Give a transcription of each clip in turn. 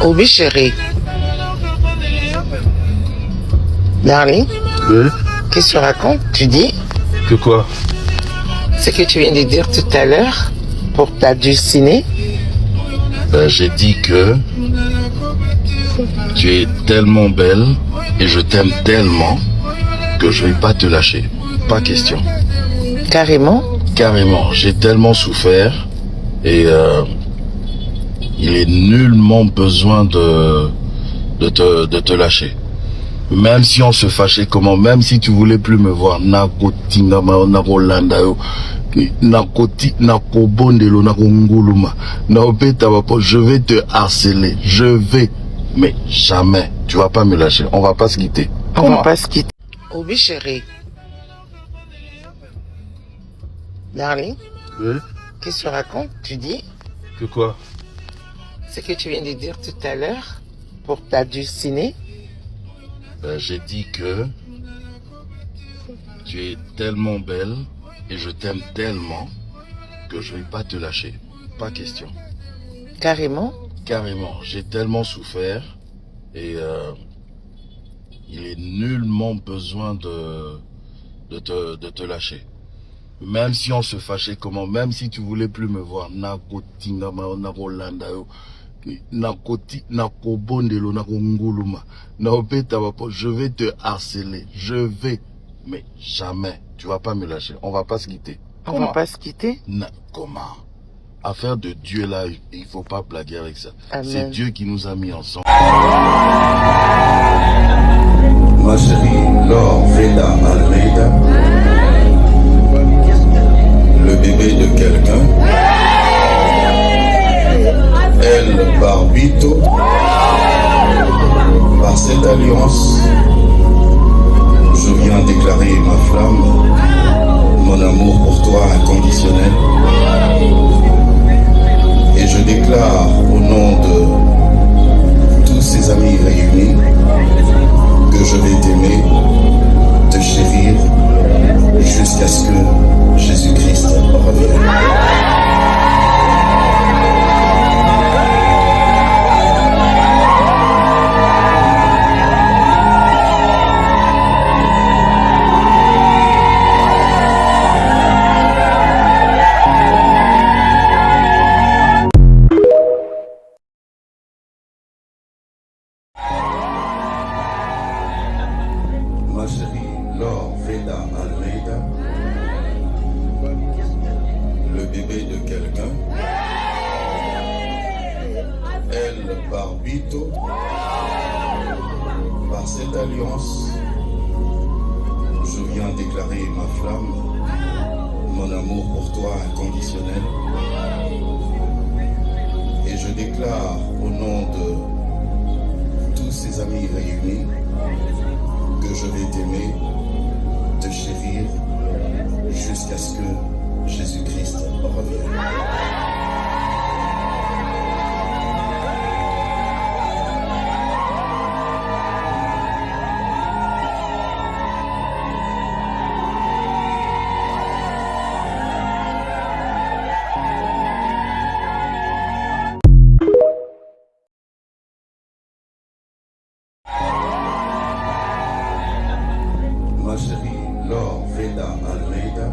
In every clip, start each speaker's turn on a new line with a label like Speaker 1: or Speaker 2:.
Speaker 1: Oui, chérie. Darling,
Speaker 2: Oui.
Speaker 1: qu'est-ce que tu racontes? Tu dis?
Speaker 2: Que quoi?
Speaker 1: Ce que tu viens de dire tout à l'heure pour t'adouciner.
Speaker 2: J'ai dit que tu es tellement belle et je t'aime tellement que je vais pas te lâcher. Pas question.
Speaker 1: Carrément?
Speaker 2: Carrément. J'ai tellement souffert et il est nullement besoin de te lâcher. Même si on se fâchait comment, même si tu voulais plus me voir, je vais te harceler, je vais, mais jamais, tu vas pas me lâcher, on va pas se quitter.
Speaker 1: On va pas se quitter. Oui, chérie. Darling,
Speaker 2: Oui.
Speaker 1: qu'est-ce que tu racontes? Tu dis?
Speaker 2: Que quoi?
Speaker 1: Ce que tu viens de dire tout à l'heure pour t'adouciner.
Speaker 2: J'ai dit que tu es tellement belle et je t'aime tellement que je vais pas te lâcher. Pas question.
Speaker 1: Carrément?
Speaker 2: Carrément. J'ai tellement souffert et il est nullement besoin de te lâcher. Même si on se fâchait comment, même si tu voulais plus me voir, je vais te harceler, je vais, mais jamais, tu vas pas me lâcher, on va pas se quitter.
Speaker 1: On va pas se quitter?
Speaker 2: Comment? Affaire de Dieu là, il faut pas blaguer avec ça.
Speaker 1: Amen.
Speaker 2: C'est Dieu qui nous a mis ensemble.
Speaker 3: Ma chérie Laure Veda Almeida, le bébé de quelqu'un, elle Barbito, par cette alliance, je viens déclarer ma flamme, mon amour pour toi inconditionnel, et je déclare au nom de tous ces amis réunis que je vais t'aimer, te chérir, jusqu'à ce que Jésus-Christ revienne. Ma chérie Laure Veda Almeida, le bébé de quelqu'un, elle Barbito, par cette alliance, je viens déclarer ma flamme, mon amour pour toi inconditionnel, et je déclare au nom de tous ces amis réunis que je vais t'aimer, te chérir, jusqu'à ce que Jésus-Christ revienne. Ma chérie Laure Veda Almeida,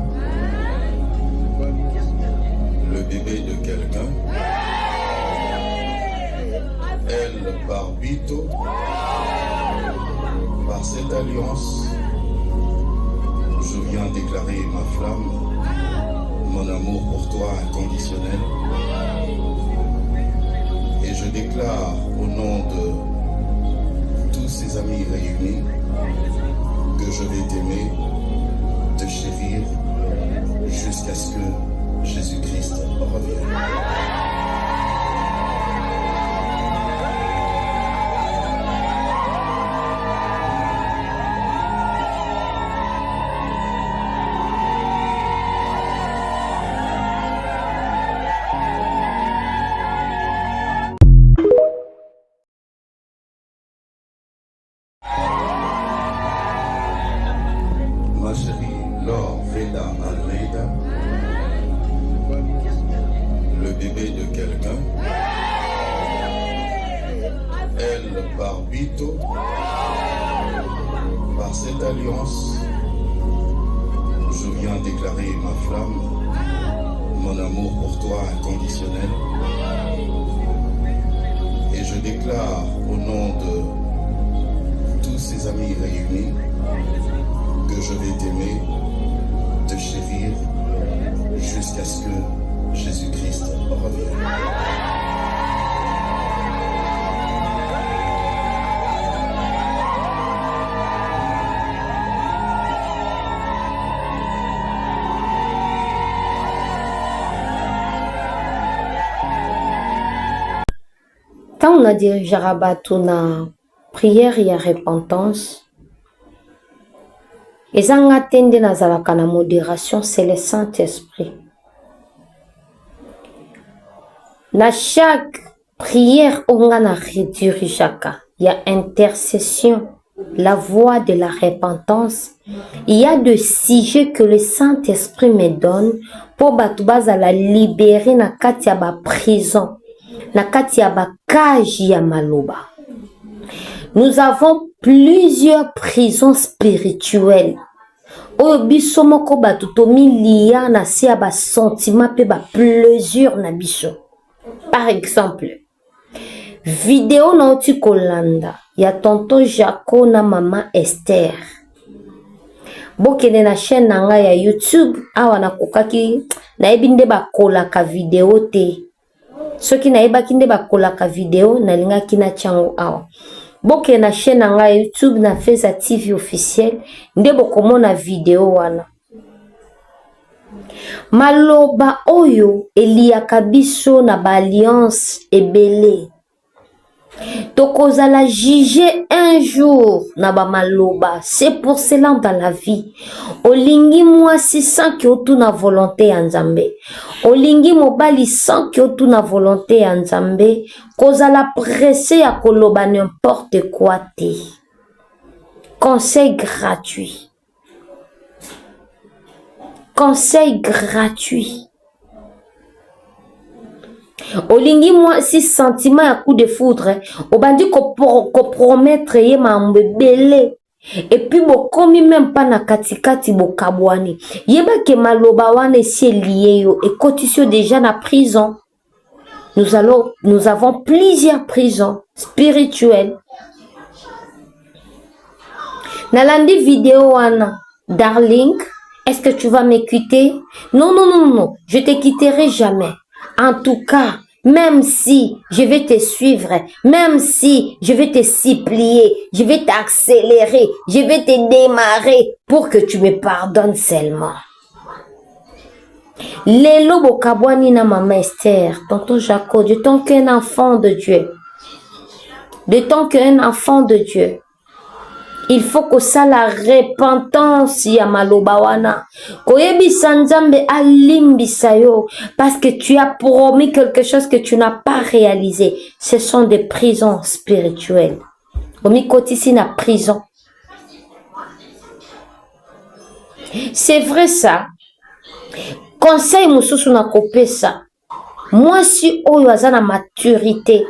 Speaker 3: le bébé de quelqu'un, elle Barbito, par cette alliance, je viens déclarer ma flamme, mon amour pour toi inconditionnel, et je déclare au nom de tous ces amis réunis que je vais t'aimer, te chérir, jusqu'à ce que Jésus-Christ revienne. Ma chérie Laure Veda Almeida, le bébé de elle par 8 ans. Par cette alliance, je viens déclarer ma flamme, mon amour pour toi inconditionnel. Et je déclare au nom de tous ces amis réunis que je vais t'aimer, te chérir, jusqu'à ce que Jésus-Christ revienne.
Speaker 4: Quand on a dirigé Rabatuna prière et repentance, et ça a atteint la modération, c'est le Saint-Esprit. Dans chaque prière, on a redirigé, il y a intercession, la voie de la repentance. Il y a des sujets que le Saint-Esprit me donne pour la libérer dans la prison. Nous avons plusieurs prisons spirituelles. Par exemple, vidéo na oti kolanda ya tonton Jaco na maman Esther. Bokene na chaîne nanga ya YouTube awa na kokaki na ebinde bakolaka vidéo te. Soki na ebaki nde bakolaka vidéo na linga kina chango awa. Boke na chaîne nanga YouTube na Feza TV officiel nde bokomona vidéo wana. Maloba oyo eliaka biso na ba alliance ebele. Tokozala juger un jour na ba maloba. C'est pour cela dans la vie. Olingi mwasi sans que otu na volonté ya Nzambe. Olingi mobali sans que otu na volonté ya Nzambe. Kozala pressé ya koloba n'importe quoi te. Conseil gratuit. Conseil gratuit. Olingi moi si sentiment à coup de foudre, obandi ko promettre ye mambebele. Et puis bokomi même pas na katikati bokabwani. Yeba ke maloba wane si lié yo et cotisio déjà na prison. Nous avons plusieurs prisons spirituelles. Nalandi vidéo wana, darling, est-ce que tu vas m'écouter? Non, non, non, non, je te quitterai jamais. En tout cas, même si je vais te suivre, même si je vais te supplier, je vais t'accélérer, je vais te démarrer pour que tu me pardonnes seulement. Lelo bokabwani na maman Esther, tonton Jaco, de tant qu'un enfant de Dieu, de tant qu'un enfant de Dieu, il faut que ça la repentance ya malobawana. Koyebisa Nzambe alimbisa yo parce que tu as promis quelque chose que tu n'as pas réalisé. Ce sont des prisons spirituelles. Omikotisi na prison. C'est vrai ça. Conseil mususu na kopesa. Moi si oyo azana maturité.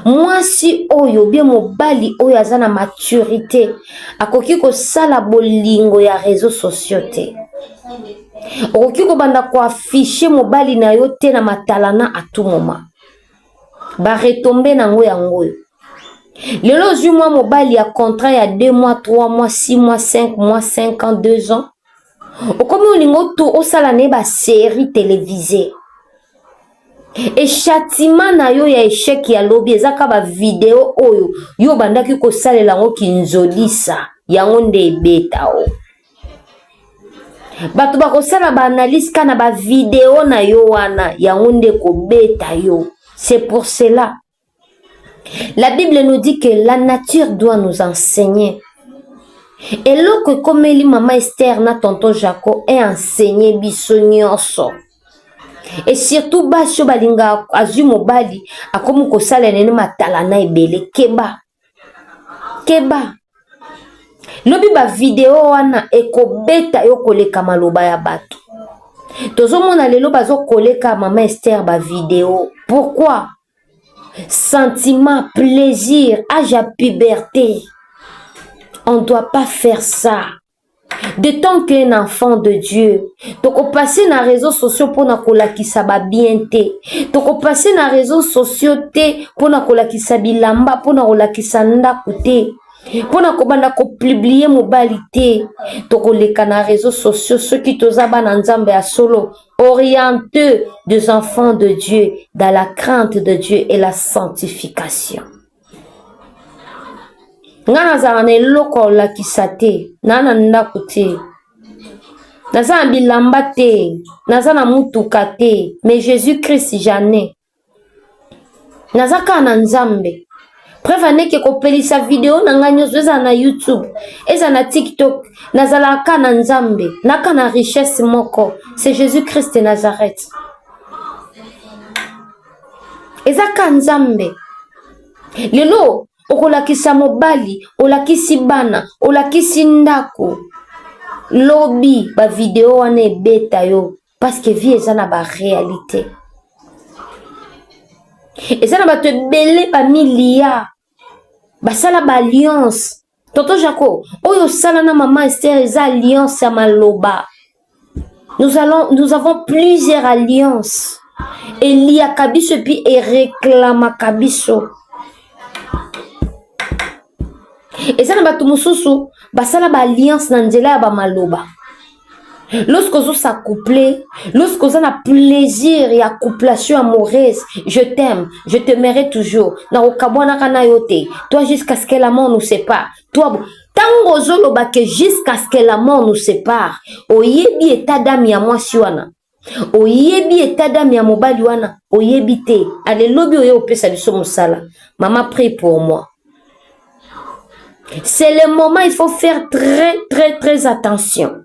Speaker 4: Moi si oyo bien mobali oyo azana maturité akoki ko sala bolingo ya réseaux sociaux te. Okoki ko banda ko afficher mobali na yo te na matalana à tout moment. Ba retomber nango yango. Lelo zu moi mobali a contrat ya 2 mois, 3 mois, 6 mois, 5 mois, 5 ans, 2 ans. Okomi olingo to osala ne ba série télévisée. Et châtiment na yo ya échec ya lobby ezaka ba vidéo oyo yo bandaki ko salela ngo kinzolisa yango nde ebeta o. Batu ba ko sala ba analyse kana ba vidéo na yo wana yango nde ko beta yo. C'est pour cela. La Bible nous dit que la nature doit nous enseigner. Et lorsque comme eli maman Esther na tonton Jaco est enseigné biso nyonso. Et surtout basho balinga azu mobali akomu ko sala nene matalana ebele keba lobi ba vidéo wana ekobeta yo koleka maloba ya bato tozo mona lelo bazo koleka maman Esther ba vidéo. Pourquoi? sentiment, plaisir, âge à puberté. On ne doit pas faire ça. De tant qu'un enfant de Dieu, toko passer na réseaux sociaux pour na kolakisa ba bien te, toko passer na réseaux sociaux te pour na kolakisa bilamba, pour na kolakisa ndaku te, pour na kobanda ko publier mobali te, toko leka na réseaux sociaux ceux qui toza bana nzambe ya solo, orienteux des enfants de Dieu dans la crainte de Dieu et la sanctification. Ngana za na eloko la kisate nana ndaku te naza na bilamba te naza na mutuka te mais Jésus-Christ jamais naza ka na nzambe preuve aneke kopelisa video na nga nyonso eza na YouTube eza na TikTok nazala ka na nzambe naka na richesse moko c'est Jésus-Christ de Nazareth eza ka nzambe lelo okolakisa mobali, olakisi bana, olakisi ndako. Lobi ba video wana ebeta yo parce que vie eza na ba réalité. Eza na bato ebele ba milia. Basala ba alliance. Tonton Jaco, oyo sala na maman Esther eza alliance ya maloba. Nous avons plusieurs alliances. Elia kabiso puis et réclama kabiso. Et ça n'a pas tout moussousou, basala ba alliance na nzela ba maloba. Lorsque vous s'accouplez, lorsque vous avez plaisir et accouplation amoureuse, je t'aime, je t'aimerai toujours. Na okabwana kana yote, toi jusqu'à ce que la mort nous sépare. Toi tango zoloba que jusqu'à ce que la mort nous sépare. Oyebi état d'âme ya mwasi wana. Oyebi état d'âme ya mobali wana. Oyebi te. Allez lobi oye opesa biso musala. Maman prie pour moi. C'est le moment, il faut faire très attention.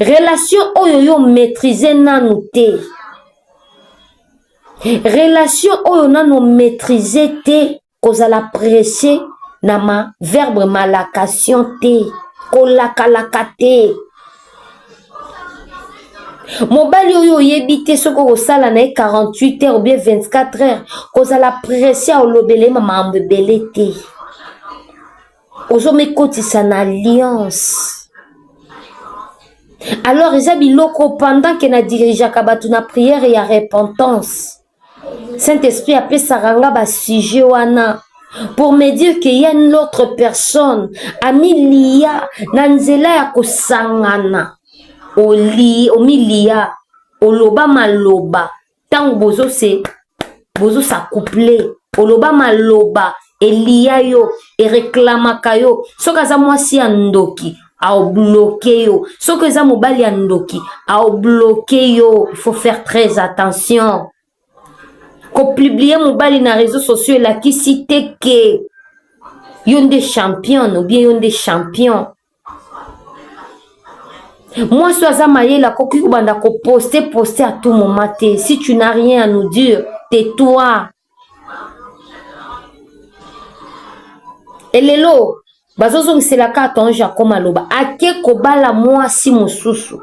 Speaker 4: Relation oyo maîtriser nanu te. Relation oyo nanu maîtriser te. Kozala pressé na ma verbe malakation te. Kolakalaka te. Mobali oyo yebite soko kosala na 48 heures ou bien 24 heures. Kozala pressé a olobele mama ambebele te. Ozo mekotisa na alliance. Alors eza biloko pendant que na dirigeaka bato na prière et ya repentance. Saint-Esprit apesa ranga ba sujet wana pour me dire qu'il y a une autre personne amilia na nzela ya kosangana. Omilia oloba maloba tango bozo s'accoupler oloba maloba Elia yo et réclamaka yo soka za mwasi ya ndoki a bloqué yo soka za mobali ya ndoki a bloqué yo. Il faut faire très attention. Ko publier mobali na réseaux sociaux la ki cité que yon des champions ou bien yon des champions. Moi soza mayela koki kubanda ko poster à tout moment te. Si tu n'as rien à nous dire, tais-toi. Et lelo bazozo ngisela ka tonja koma loba ake kobala mwasi mususu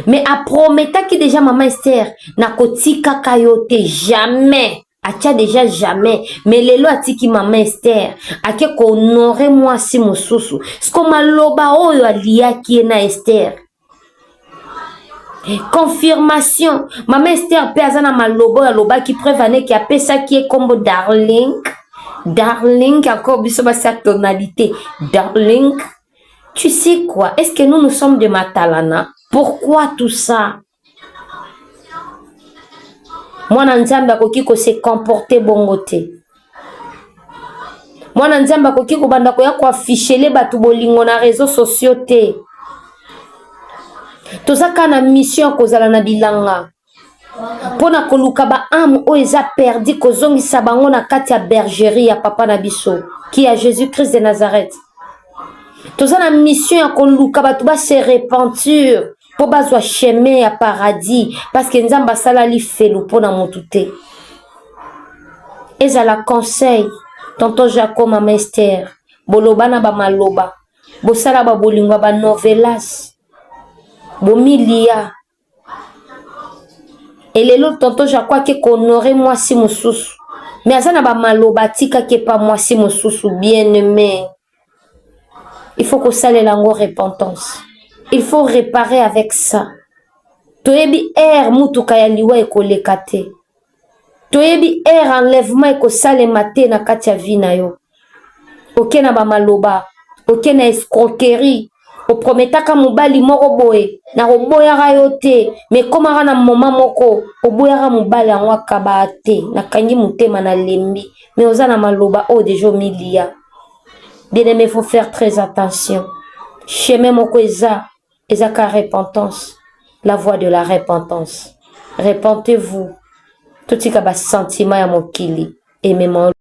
Speaker 4: mais a prometa ki déjà maman Esther na kotika kayote jamais atia déjà jamais mais lelo atiki maman Esther ake ko honorer mwasi mususu sko maloba oyo aliaki na Esther. Confirmation maman Esther pe azana maloba ya loba ki preuve ki apesa ki e kombo Darling, encore sa tonalité. Darling, tu sais quoi? Est-ce que nous sommes de Matalana? Pourquoi tout ça? Moi, Nzamba koki ko se comporter bongote. Moi, Nzamba koki ko banda ko ya ko afficher les batu bolingo na réseaux sociaux te. Tozaka na mission kozala na bilanga. Pona koluka ba âme o eza perdu kozongisa bango na kati ya bergerie ya papa na biso qui est Jésus-Christ de Nazareth. Toza na mission ya koluka batu ba se repentir po bazwa chemin ya paradis parce que nzamba sala li felu pona mutu te. Ezala conseil tonton Jacob mama Esther boloba na ba maloba bosala ba bolingwa ba novelas bomilia. Et les autres tonton Jacob qui honorer moi si mususu mais azana ba maloba tika ke pas moi si mosusu bien aimé. Il faut que ça lango repentance. Il faut réparer avec ça. Toyebi mutuka ya liwa ekoleka te. Toyebi enlèvement ekosalema te na kati ya vie na yo. Oke na ba maloba, oke na escroquerie, oprometaka mobali moko boye, na oboyaka yo te, mais komaka na moment moko, oboyaka mobali yango akaba te, na kangi mutema na lembi, mais oza na maloba o deja milia. Bien-aimé, il faut faire très attention. Chemin moko eza ka repentance, la voie de la repentance. Repentez-vous. Tout ce qui a sentiment ya mokili, aimez-moi.